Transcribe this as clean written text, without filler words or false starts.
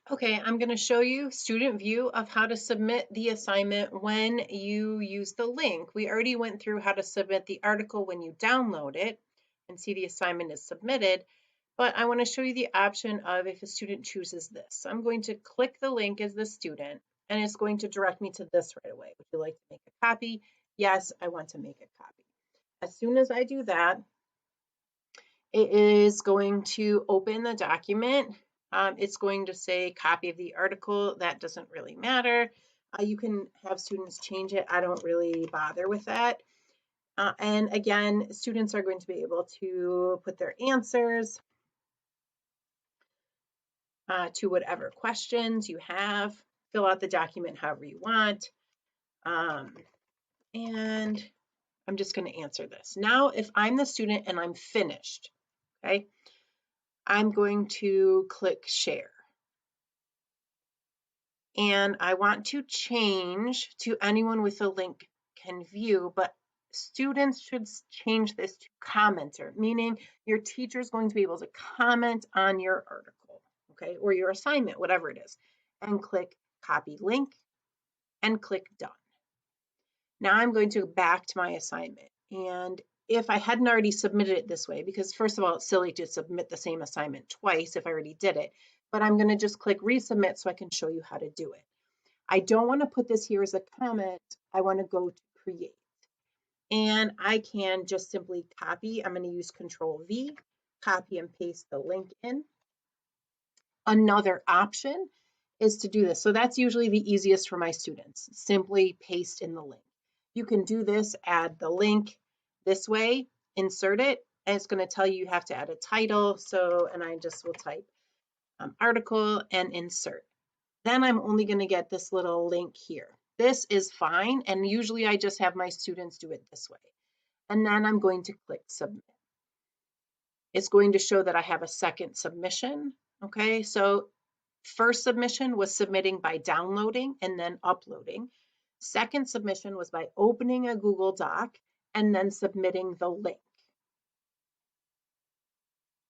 Okay, I'm going to show you student view of how to submit the assignment when you use the link. We already went through how to submit the article when you download it and see the assignment is submitted, but I want to show you the option of if a student chooses this. So I'm going to click the link as the student and it's going to direct me to this right away. Would you like to make a copy? Yes, I want to make a copy. As soon as I do that, it is going to open the document. It's going to say copy of the article. That doesn't really matter. You can have students change it. I don't really bother with that. And again, students are going to be able to put their answers to whatever questions you have, fill out the document however you want. And I'm just going to answer this. Now, if I'm the student and I'm finished, okay, I'm going to click share. And I want to change to anyone with a link can view, but students should change this to commenter, meaning your teacher is going to be able to comment on your article, okay, or your assignment, whatever it is, and click copy link and click done. Now I'm going to go back to my assignment. And if I hadn't already submitted it this way, because first of all, it's silly to submit the same assignment twice if I already did it, but I'm going to just click resubmit so I can show you how to do it. I don't want to put this here as a comment. I want to go to create. And I can just simply copy. I'm going to use Control V, copy and paste the link in. Another option is to do this. So that's usually the easiest for my students. Simply paste in the link. You can do this, add the link this way, insert it, and it's going to tell you have to add a title. So, and I just will type article and insert. Then I'm only going to get this little link here. This is fine, and usually I just have my students do it this way. And then I'm going to click submit. It's going to show that I have a second submission. Okay, so first submission was submitting by downloading and then uploading. Second submission was by opening a Google Doc and then submitting the link.